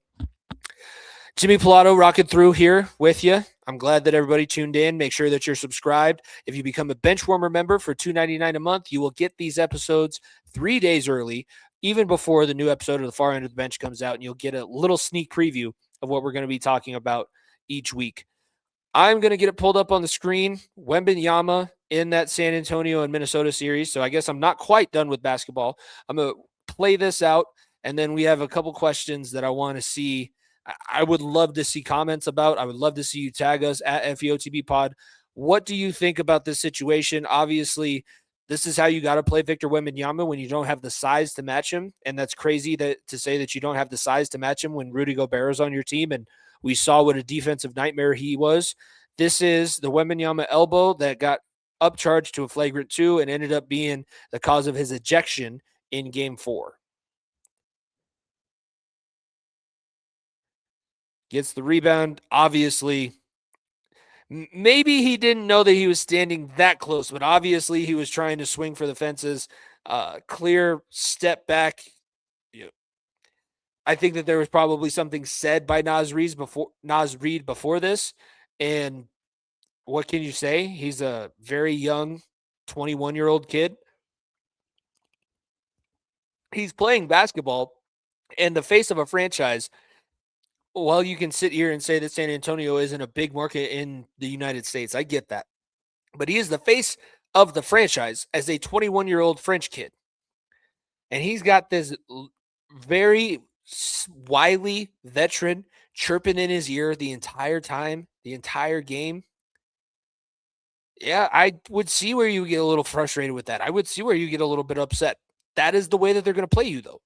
Jimmy Pilato rocking through here with you. I'm glad that everybody tuned in. Make sure that you're subscribed. If you become a Benchwarmer member for $2.99 a month, you will get these episodes 3 days early, even before the new episode of The Far End of the Bench comes out, and you'll get a little sneak preview of what we're going to be talking about each week. I'm going to get it pulled up on the screen. Wemby in that San Antonio and Minnesota series. So I guess I'm not quite done with basketball. I'm going to play this out, and then we have a couple questions that I want to see. I would love to see comments about. I would love to see you tag us at FEOTB Pod. What do you think about this situation? Obviously, this is how you got to play Victor Wembanyama when you don't have the size to match him. And that's crazy to say that you don't have the size to match him when Rudy Gobert is on your team. And we saw what a defensive nightmare he was. This is the Wembanyama elbow that got upcharged to a flagrant 2 and ended up being the cause of his ejection in Game 4. Gets the rebound. Obviously, maybe he didn't know that he was standing that close, but obviously he was trying to swing for the fences. Clear step back. I think that there was probably something said by Naz Reid before this. And what can you say? He's a very young 21-year-old kid. He's playing basketball and the face of a franchise. While you can sit here and say that San Antonio isn't a big market in the United States, I get that. but he is the face of the franchise as a 21-year-old French kid. And he's got this very wily veteran chirping in his ear the entire time, the entire game. Yeah, I would see where you get a little frustrated with that. I would see where you get a little bit upset. That is the way that they're going to play you, though.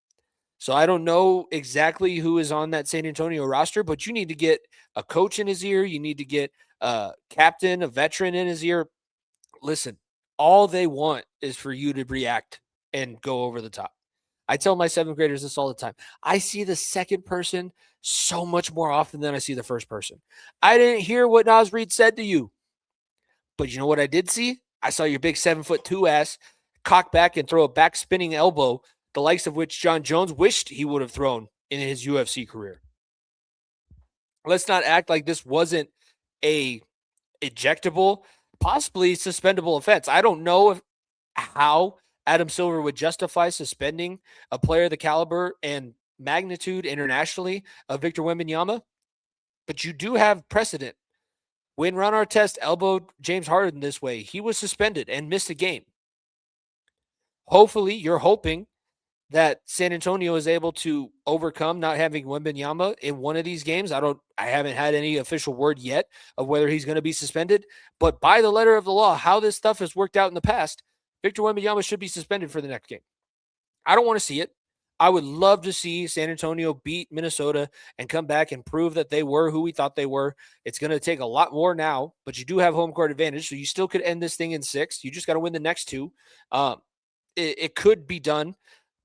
So I don't know exactly who is on that San Antonio roster, but you need to get a coach in his ear. You need to get a captain, a veteran in his ear. Listen, all they want is for you to react and go over the top. I tell my seventh graders this all the time. I see the second person so much more often than I see the first person. I didn't hear what Nas Reed said to you, but you know what I did see? I saw your big 7'2" ass cock back and throw a back spinning elbow, the likes of which John Jones wished he would have thrown in his UFC career. Let's not act like this wasn't a ejectable, possibly suspendable offense. I don't know how Adam Silver would justify suspending a player of the caliber and magnitude internationally of Victor Wembanyama, but you do have precedent. When Ron Artest elbowed James Harden this way, he was suspended and missed a game. Hopefully, you're hoping that San Antonio is able to overcome not having Wembanyama in one of these games. I haven't had any official word yet of whether he's going to be suspended, but by the letter of the law, how this stuff has worked out in the past, Victor Wembanyama should be suspended for the next game. I don't want to see it. I would love to see San Antonio beat Minnesota and come back and prove that they were who we thought they were. It's going to take a lot more now, but you do have home court advantage, so you still could end this thing in 6. You just got to win the next 2. It could be done,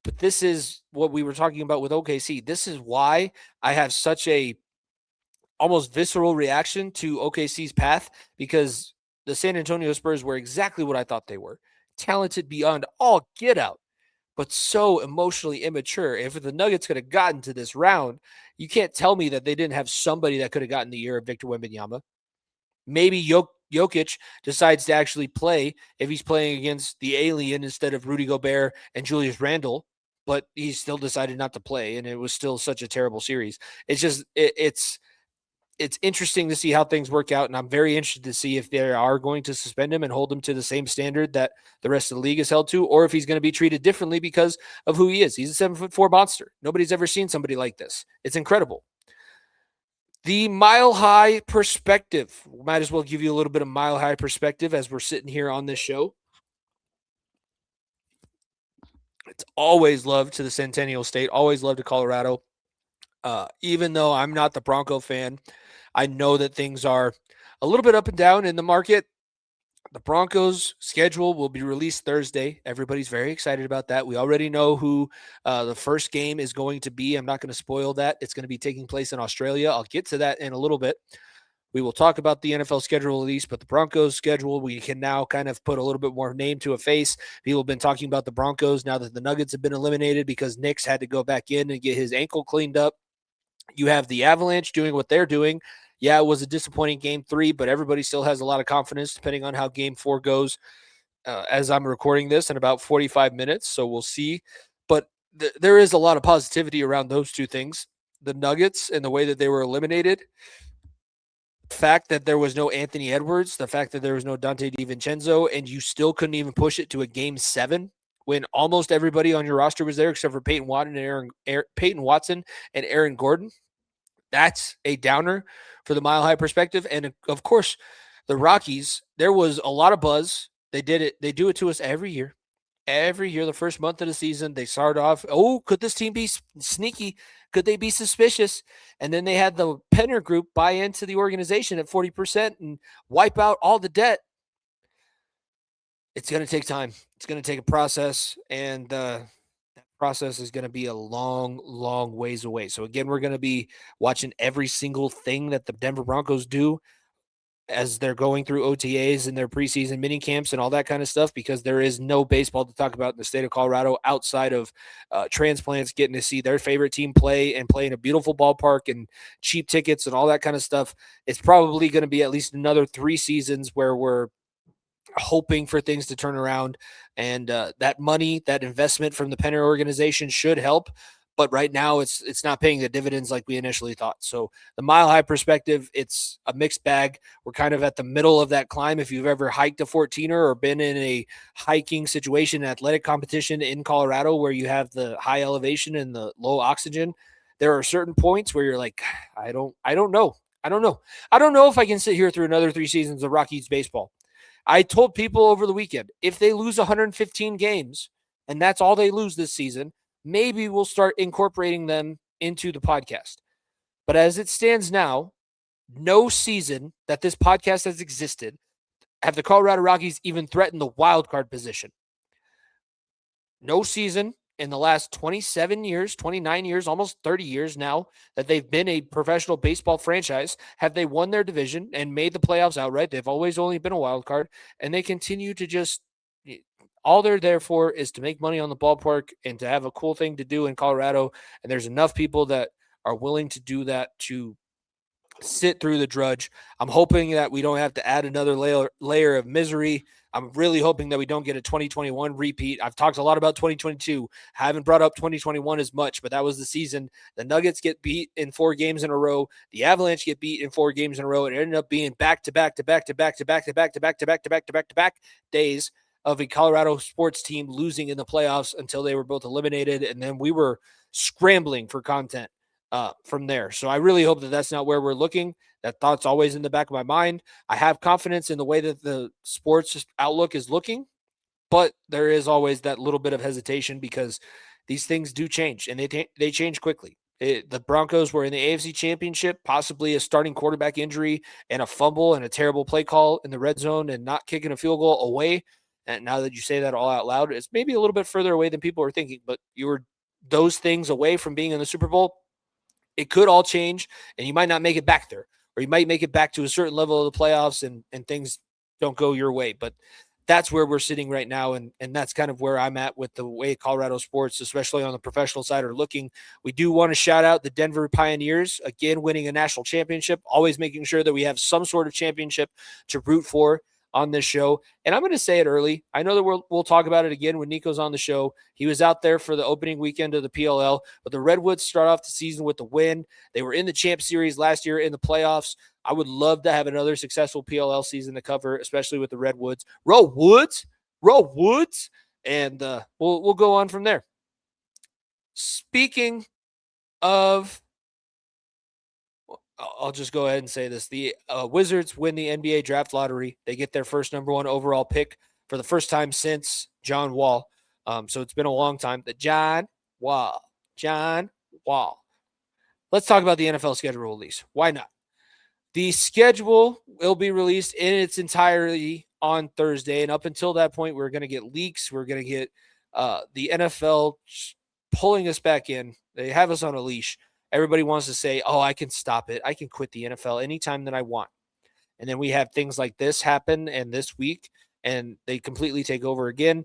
but this is what we were talking about with OKC. This is why I have such a almost visceral reaction to OKC's path, because the San Antonio Spurs were exactly what I thought they were. Talented beyond all get out, but so emotionally immature. If the Nuggets could have gotten to this round, you can't tell me that they didn't have somebody that could have gotten the year of Victor Wembanyama. Maybe Jokic decides to actually play if he's playing against the alien instead of Rudy Gobert and Julius Randle, but he still decided not to play, and it was still such a terrible series. It's just it's interesting to see how things work out, and I'm very interested to see if they are going to suspend him and hold him to the same standard that the rest of the league is held to, or if he's going to be treated differently because of who he is. He's a 7'4" monster. Nobody's ever seen somebody like this. It's incredible. The Mile High perspective. Might as well give you a little bit of Mile High perspective as we're sitting here on this show. It's always love to the Centennial State, always love to Colorado. Even though I'm not the Bronco fan, I know that things are a little bit up and down in the market. The Broncos schedule will be released Thursday. Everybody's very excited about that. We already know who the first game is going to be. I'm not going to spoil that. It's going to be taking place in Australia. I'll get to that in a little bit. We will talk about the NFL schedule release, but the Broncos schedule, we can now kind of put a little bit more name to a face. People have been talking about the Broncos now that the Nuggets have been eliminated because Knicks had to go back in and get his ankle cleaned up. You have the Avalanche doing what they're doing. Yeah, it was a disappointing game 3, but everybody still has a lot of confidence depending on how game 4 goes as I'm recording this in about 45 minutes. So we'll see. But there is a lot of positivity around those two things. The Nuggets and the way that they were eliminated, the fact that there was no Anthony Edwards, the fact that there was no Dante DiVincenzo, and you still couldn't even push it to a game 7 when almost everybody on your roster was there except for Peyton Watson and Aaron Gordon. That's a downer for the Mile High perspective. And of course, the Rockies, there was a lot of buzz. They did it. They do it to us every year. Every year, the first month of the season, they start off, oh, could this team be sneaky? Could they be suspicious? And then they had the Penner Group buy into the organization at 40% and wipe out all the debt. It's going to take time. It's going to take a process, and that process is going to be a long, long ways away. So again, we're going to be watching every single thing that the Denver Broncos do as they're going through OTAs and their preseason mini camps and all that kind of stuff, because there is no baseball to talk about in the state of Colorado outside of transplants getting to see their favorite team play and play in a beautiful ballpark and cheap tickets and all that kind of stuff. It's probably going to be at least another 3 seasons where we're hoping for things to turn around, and that money, that investment from the Penner organization should help. but right now it's not paying the dividends like we initially thought. So the Mile High perspective, it's a mixed bag. We're kind of at the middle of that climb. If you've ever hiked a 14er or been in a hiking situation, athletic competition in Colorado where you have the high elevation and the low oxygen, there are certain points where you're like, I don't know. I don't know if I can sit here through another 3 seasons of Rockies baseball. I told people over the weekend, if they lose 115 games and that's all they lose this season, maybe we'll start incorporating them into the podcast. But as it stands now, no season that this podcast has existed have the Colorado Rockies even threatened the wild card position. No season in the last 27 years, 29 years, almost 30 years now that they've been a professional baseball franchise have they won their division and made the playoffs outright. They've always only been a wild card, and they continue to just all they're there for is to make money on the ballpark and to have a cool thing to do in Colorado. And there's enough people that are willing to do that to sit through the drudge. I'm hoping that we don't have to add another layer of misery. I'm really hoping that we don't get a 2021 repeat. I've talked a lot about 2022. I haven't brought up 2021 as much, but that was the season. The Nuggets get beat in 4 games in a row. The Avalanche get beat in 4 games in a row. It ended up being back days of a Colorado sports team losing in the playoffs until they were both eliminated. And then we were scrambling for content from there. So I really hope that that's not where we're looking. That thought's always in the back of my mind. I have confidence in the way that the sports outlook is looking, but there is always that little bit of hesitation because these things do change and they change quickly. The Broncos were in the AFC Championship, possibly a starting quarterback injury and a fumble and a terrible play call in the red zone and not kicking a field goal away. And now that you say that all out loud, it's maybe a little bit further away than people are thinking, but you were those things away from being in the Super Bowl. It could all change, and you might not make it back there, or you might make it back to a certain level of the playoffs and things don't go your way. But that's where we're sitting right now, and that's kind of where I'm at with the way Colorado sports, especially on the professional side, are looking. We do want to shout out the Denver Pioneers, again, winning a national championship, always making sure that we have some sort of championship to root for on this show. And I'm going to say it early. I know that we'll talk about it again when Nico's on the show. He was out there for the opening weekend of the PLL, but the Redwoods start off the season with the win. They were in the Champ Series last year in the playoffs. I would love to have another successful PLL season to cover, especially with the Redwoods. Roll Woods, and we'll go on from there. Speaking of, I'll just go ahead and say this. The Wizards win the NBA draft lottery. They get their first number 1 overall pick for the first time since John Wall. So it's been a long time. The John Wall. Let's talk about the NFL schedule release. Why not? The schedule will be released in its entirety on Thursday. And up until that point, we're going to get leaks. We're going to get the NFL pulling us back in. They have us on a leash. Everybody wants to say, oh, I can stop it. I can quit the NFL anytime that I want. And then we have things like this happen and this week, and they completely take over again.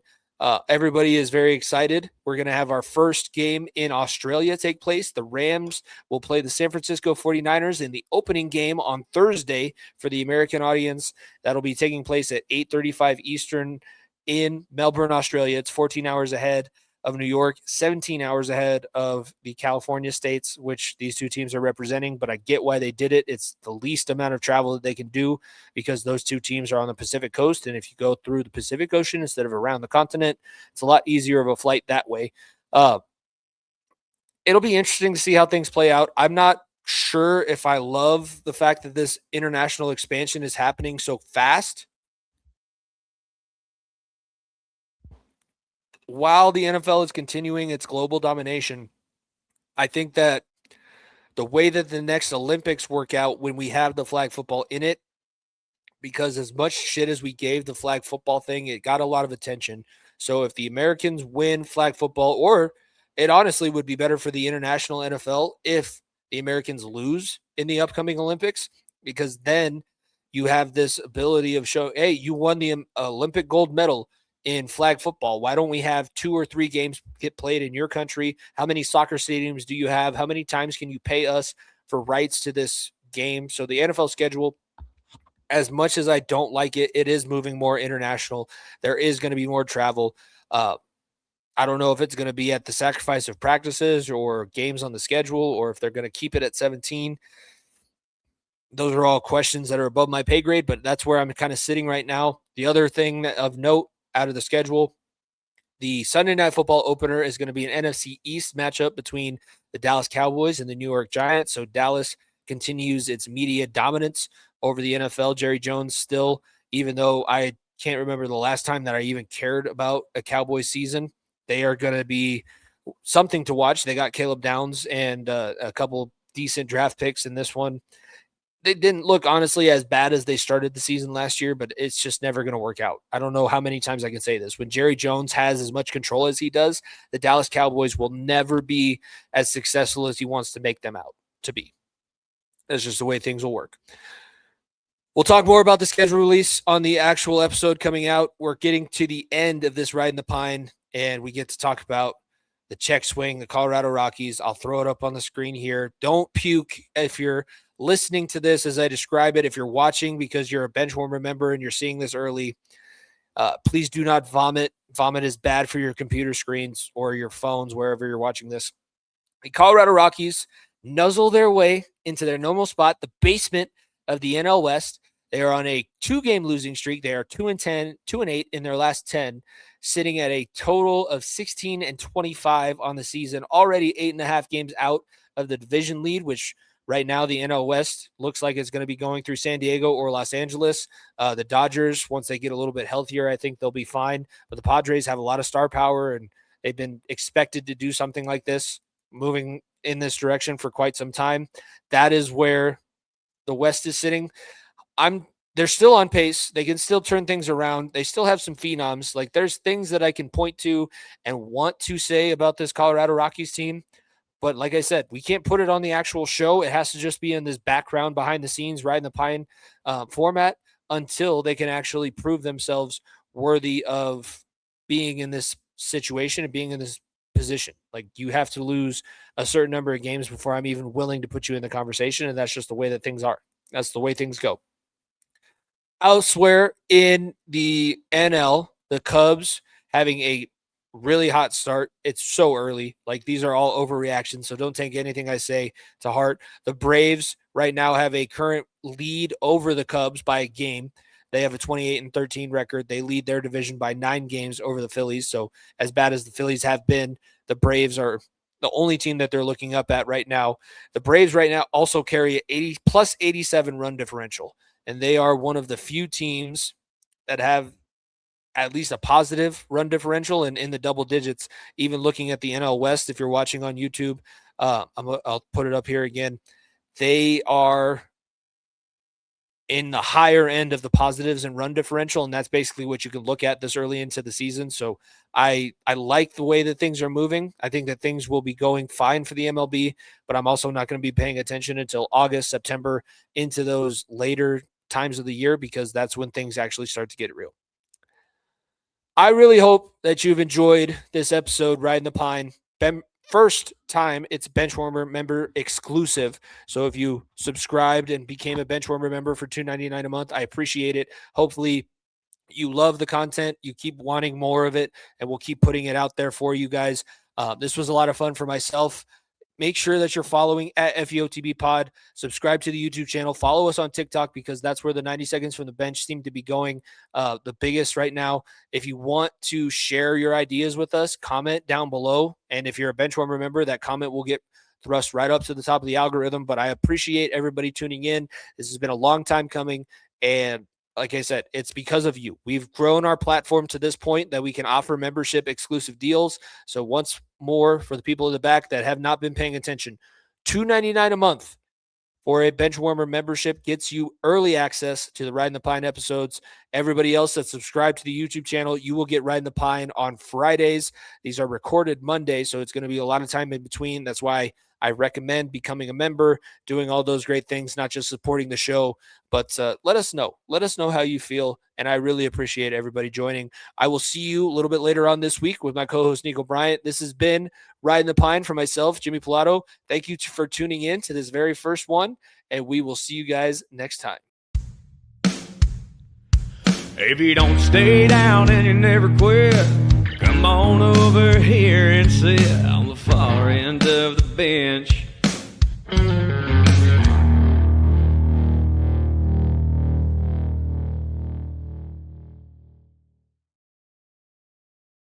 Everybody is very excited. We're going to have our first game in Australia take place. The Rams will play the San Francisco 49ers in the opening game on Thursday for the American audience. That'll be taking place at 8:35 Eastern in Melbourne, Australia. It's 14 hours ahead of New York, 17 hours ahead of the California states, which these two teams are representing, but I get why they did it. It's the least amount of travel that they can do because those two teams are on the Pacific coast, and if you go through the Pacific Ocean instead of around the continent, it's a lot easier of a flight that way. It'll be interesting to see how things play out. I'm not sure if I love the fact that this international expansion is happening so fast. While the NFL is continuing its global domination, I think that the way that the next Olympics work out when we have the flag football in it, because as much shit as we gave the flag football thing, it got a lot of attention. So if the Americans win flag football, or it honestly would be better for the international NFL if the Americans lose in the upcoming Olympics, because then you have this ability of showing, hey, you won the Olympic gold medal in flag football. Why don't we have 2 or 3 games get played in your country? How many soccer stadiums do you have? How many times can you pay us for rights to this game? So the NFL schedule, as much as I don't like it, it is moving more international. There is going to be more travel. I don't know if it's going to be at the sacrifice of practices or games on the schedule, or if they're going to keep it at 17. Those are all questions that are above my pay grade, but that's where I'm kind of sitting right now. The other thing of note out of the schedule, the Sunday Night Football opener is going to be an NFC East matchup between the Dallas Cowboys and the New York Giants. So Dallas continues its media dominance over the NFL. Jerry Jones still, even though I can't remember the last time that I even cared about a Cowboys season, they are going to be something to watch. They got Caleb Downs and a couple decent draft picks in this one. They didn't look, honestly, as bad as they started the season last year, but it's just never going to work out. I don't know how many times I can say this. When Jerry Jones has as much control as he does, the Dallas Cowboys will never be as successful as he wants to make them out to be. That's just the way things will work. We'll talk more about the schedule release on the actual episode coming out. We're getting to the end of this Ridin the Pine, and we get to talk about the check swing, the Colorado Rockies. I'll throw it up on the screen here. Don't puke if you're listening to this as I describe it. If you're watching because you're a Benchwarmer member and you're seeing this early, please do not vomit. Vomit is bad for your computer screens or your phones, wherever you're watching this. The Colorado Rockies nuzzle their way into their normal spot, the basement of the NL West. They are on a 2-game losing streak. They are 2-10, 2-8 in their last 10, sitting at a total of 16-25 on the season, already 8.5 games out of the division lead, which right now the NL West looks like it's going to be going through San Diego or Los Angeles. The Dodgers, once they get a little bit healthier, I think they'll be fine. But the Padres have a lot of star power, and they've been expected to do something like this, moving in this direction for quite some time. That is where the West is sitting. They're still on pace. They can still turn things around. They still have some phenoms. Like, there's things that I can point to and want to say about this Colorado Rockies team. But like I said, we can't put it on the actual show. It has to just be in this background, behind the scenes, Ridin the Pine format until they can actually prove themselves worthy of being in this situation and being in this position. Like, you have to lose a certain number of games before I'm even willing to put you in the conversation. And that's just the way that things are. That's the way things go. Elsewhere in the NL, the Cubs having a really hot start. It's so early. Like, these are all overreactions, so don't take anything I say to heart. The Braves right now have a current lead over the Cubs by a game. They have a 28-13 record. They lead their division by 9 games over the Phillies. So as bad as the Phillies have been, the Braves are the only team that they're looking up at right now. The Braves right now also carry an 87 run differential, and they are one of the few teams that have at least a positive run differential and in the double digits. Even looking at the NL West, if you're watching on YouTube, I'll put it up here again. They are in the higher end of the positives and run differential, and that's basically what you can look at this early into the season. So I like the way that things are moving. I think that things will be going fine for the MLB, but I'm also not going to be paying attention until August, September, into those later times of the year, because that's when things actually start to get real. I really hope that you've enjoyed this episode, Ridin the Pine. First time it's Benchwarmer member exclusive. So if you subscribed and became a Benchwarmer member for $2.99 a month, I appreciate it. Hopefully you love the content. You keep wanting more of it, and we'll keep putting it out there for you guys. This was a lot of fun for myself. Make sure that you're following at FEOTB Pod. Subscribe to the YouTube channel. Follow us on TikTok, because that's where the 90 seconds from the bench seem to be going the biggest right now. If you want to share your ideas with us, comment down below. And if you're a Benchwarmer member, that comment will get thrust right up to the top of the algorithm. But I appreciate everybody tuning in. This has been a long time coming. And like I said, it's because of you. We've grown our platform to this point that we can offer membership exclusive deals. So once more, for the people in the back that have not been paying attention, $2.99 a month for a Benchwarmer membership gets you early access to the Ridin the Pine episodes. Everybody else that's subscribed to the YouTube channel, you will get Ridin the Pine on Fridays. These are recorded Monday, so it's going to be a lot of time in between. That's why I recommend becoming a member, doing all those great things, not just supporting the show, but let us know. Let us know how you feel, and I really appreciate everybody joining. I will see you a little bit later on this week with my co-host, Nico Bryant. This has been Ridin the Pine for myself, Jimmy Pilato. Thank you for tuning in to this very first one, and we will see you guys next time. If you don't stay down and you never quit, come on over here. can sit on the far end of the bench.